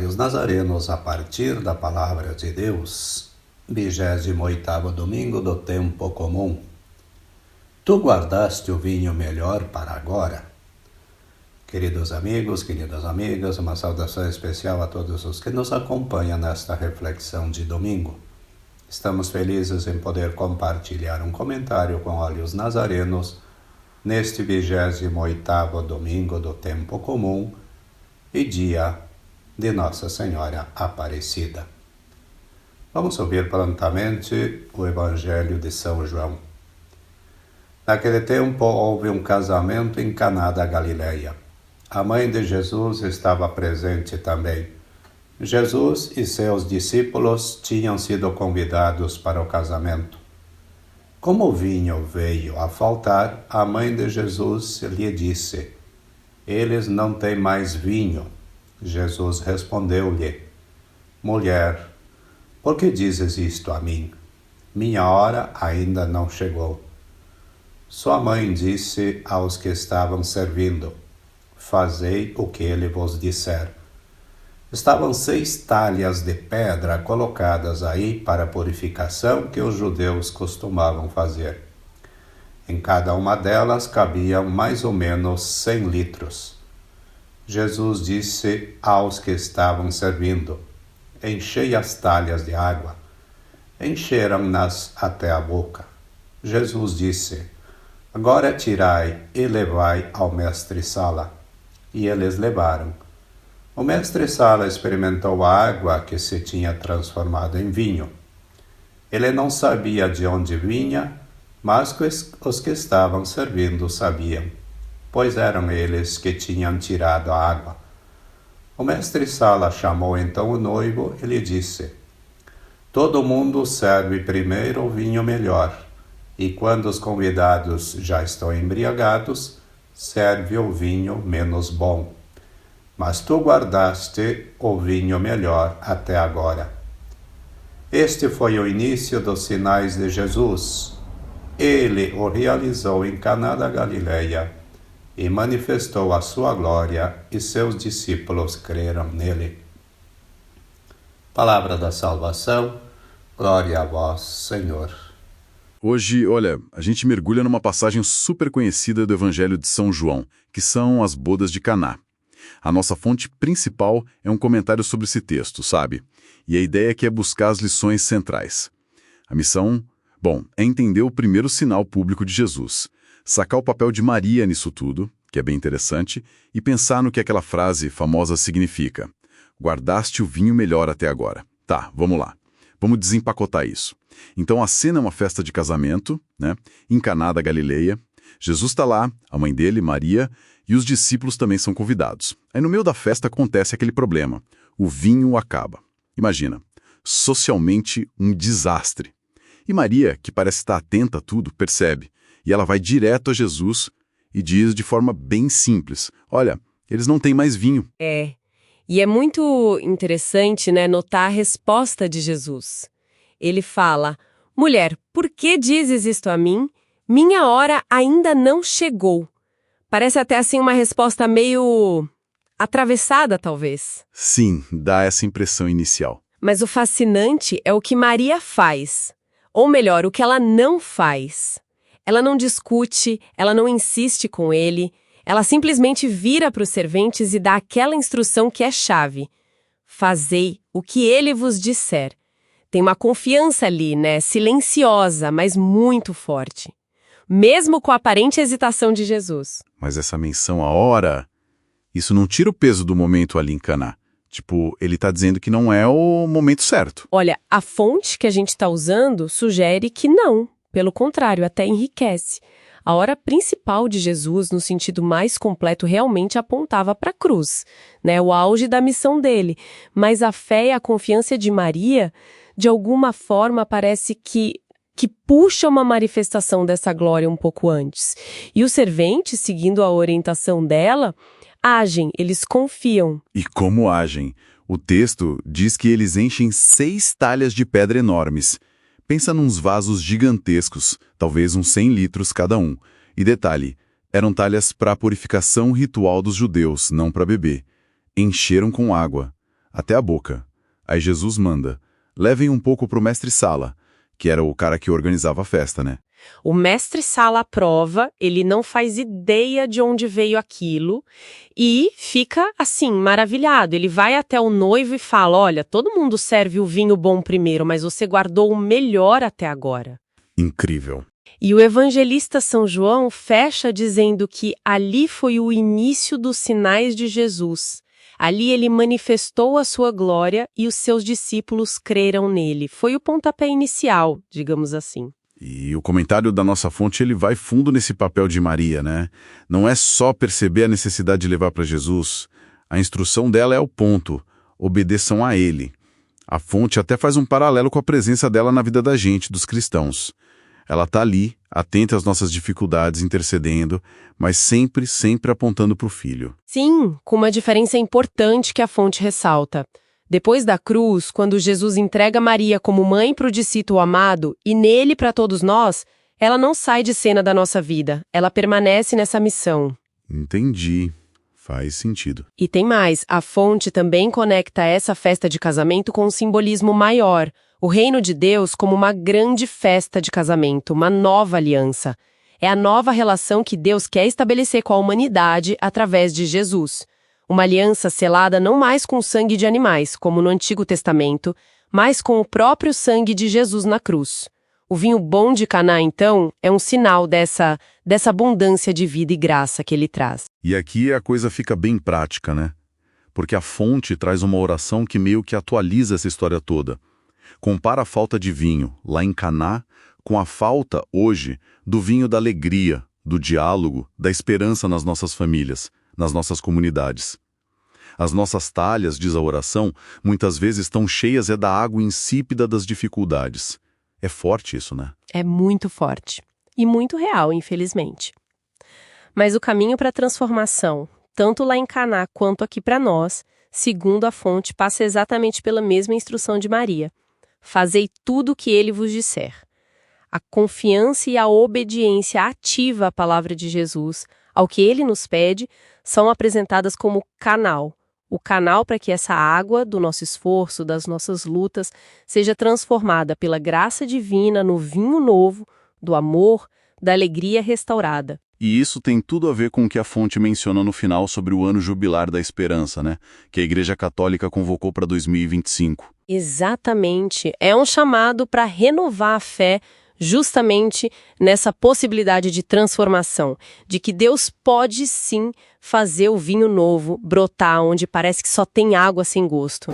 Olhos Nazarenos a partir da Palavra de Deus, 28º domingo do tempo comum. Tu guardaste o vinho melhor para agora. Queridos amigos, queridas amigas, uma saudação especial a todos os que nos acompanham nesta reflexão de domingo. Estamos felizes em poder compartilhar um comentário com Olhos Nazarenos neste 28º domingo do tempo comum e dia de Nossa Senhora Aparecida. Vamos ouvir prontamente o Evangelho de São João. Naquele tempo houve um casamento em Caná da Galileia. A mãe de Jesus estava presente também. Jesus e seus discípulos tinham sido convidados para o casamento. Como o vinho veio a faltar, a mãe de Jesus lhe disse: "Eles não têm mais vinho." Jesus respondeu-lhe: "Mulher, por que dizes isto a mim? Minha hora ainda não chegou." Sua mãe disse aos que estavam servindo: "Fazei o que ele vos disser." Estavam 6 talhas de pedra colocadas aí para a purificação que os judeus costumavam fazer. Em cada uma delas cabiam mais ou menos 100 litros. Jesus disse aos que estavam servindo: "Enchei as talhas de água." Encheram-nas até a boca. Jesus disse: "Agora tirai e levai ao mestre-sala." E eles levaram. O mestre-sala experimentou a água que se tinha transformado em vinho. Ele não sabia de onde vinha, mas os que estavam servindo sabiam, pois eram eles que tinham tirado a água. O mestre-sala chamou então o noivo e lhe disse: "Todo mundo serve primeiro o vinho melhor, e quando os convidados já estão embriagados, serve o vinho menos bom. Mas tu guardaste o vinho melhor até agora." Este foi o início dos sinais de Jesus. Ele o realizou em Caná da Galileia e manifestou a sua glória, e seus discípulos creram nele. Palavra da salvação, glória a vós, Senhor. Hoje, olha, a gente mergulha numa passagem super conhecida do Evangelho de São João, que são as bodas de Caná. A nossa fonte principal é um comentário sobre esse texto, sabe? E a ideia aqui é buscar as lições centrais. A missão, é entender o primeiro sinal público de Jesus, sacar o papel de Maria nisso tudo, que é bem interessante, e pensar no que aquela frase famosa significa. Guardaste o vinho melhor até agora. Tá, vamos lá. Vamos desempacotar isso. Então a cena é uma festa de casamento, né? Em Caná da Galileia. Jesus está lá, a mãe dele, Maria, e os discípulos também são convidados. Aí no meio da festa acontece aquele problema. O vinho acaba. Imagina, socialmente um desastre. E Maria, que parece estar atenta a tudo, percebe. E ela vai direto a Jesus e diz de forma bem simples: "Olha, eles não têm mais vinho." E é muito interessante, né, notar a resposta de Jesus. Ele fala: "Mulher, por que dizes isto a mim? Minha hora ainda não chegou." Parece até assim uma resposta meio atravessada, talvez. Sim, dá essa impressão inicial. Mas o fascinante é o que Maria faz. Ou melhor, o que ela não faz. Ela não discute, ela não insiste com ele. Ela simplesmente vira para os serventes e dá aquela instrução que é chave: "Fazei o que ele vos disser." Tem uma confiança ali, né? Silenciosa, mas muito forte. Mesmo com a aparente hesitação de Jesus. Mas essa menção à hora, isso não tira o peso do momento ali em Caná. Tipo, ele está dizendo que não é o momento certo. Olha, a fonte que a gente está usando sugere que não. Pelo contrário, até enriquece. A hora principal de Jesus, no sentido mais completo, realmente apontava para a cruz, né? O auge da missão dele. Mas a fé e a confiança de Maria, de alguma forma, parece que puxa uma manifestação dessa glória um pouco antes. E os serventes, seguindo a orientação dela, agem, eles confiam. E como agem? O texto diz que eles enchem 6 talhas de pedra enormes. Pensa nos vasos gigantescos, talvez uns 100 litros cada um. E detalhe, eram talhas para a purificação ritual dos judeus, não para beber. Encheram com água. até a boca. Aí Jesus manda: levem um pouco para o mestre-sala, que era o cara que organizava a festa, né? O mestre-sala aprova, ele não faz ideia de onde veio aquilo e fica, assim, maravilhado. Ele vai até o noivo e fala: olha, todo mundo serve o vinho bom primeiro, mas você guardou o melhor até agora. Incrível. E o evangelista São João fecha dizendo que ali foi o início dos sinais de Jesus. Ali ele manifestou a sua glória e os seus discípulos creram nele. Foi o pontapé inicial, digamos assim. E o comentário da nossa fonte, ele vai fundo nesse papel de Maria, né? Não é só perceber a necessidade de levar para Jesus. A instrução dela é o ponto: obedeçam a ele. A fonte até faz um paralelo com a presença dela na vida da gente, dos cristãos. Ela está ali, atenta às nossas dificuldades, intercedendo, mas sempre, sempre apontando para o Filho. Sim, com uma diferença importante que a fonte ressalta. Depois da cruz, quando Jesus entrega Maria como mãe para o discípulo amado e nele para todos nós, ela não sai de cena da nossa vida, ela permanece nessa missão. Entendi. Faz sentido. E tem mais, a fonte também conecta essa festa de casamento com um simbolismo maior, o reino de Deus como uma grande festa de casamento, uma nova aliança. É a nova relação que Deus quer estabelecer com a humanidade através de Jesus. Uma aliança selada não mais com o sangue de animais, como no Antigo Testamento, mas com o próprio sangue de Jesus na cruz. O vinho bom de Caná, então, é um sinal dessa abundância de vida e graça que ele traz. E aqui a coisa fica bem prática, né? Porque a fonte traz uma oração que meio que atualiza essa história toda. Compara a falta de vinho, lá em Caná, com a falta, hoje, do vinho da alegria, do diálogo, da esperança nas nossas famílias, nas nossas comunidades. As nossas talhas, diz a oração, muitas vezes estão cheias da água insípida das dificuldades. É forte isso, né? É muito forte. E muito real, infelizmente. Mas o caminho para a transformação, tanto lá em Caná quanto aqui para nós, segundo a fonte, passa exatamente pela mesma instrução de Maria. Fazei tudo o que ele vos disser. A confiança e a obediência ativa à palavra de Jesus, ao que ele nos pede, são apresentadas como canal. O canal para que essa água do nosso esforço, das nossas lutas, seja transformada pela graça divina no vinho novo, do amor, da alegria restaurada. E isso tem tudo a ver com o que a fonte menciona no final sobre o ano jubilar da esperança, né? Que a Igreja Católica convocou para 2025. Exatamente. É um chamado para renovar a fé justamente nessa possibilidade de transformação, de que Deus pode sim fazer o vinho novo brotar onde parece que só tem água sem gosto.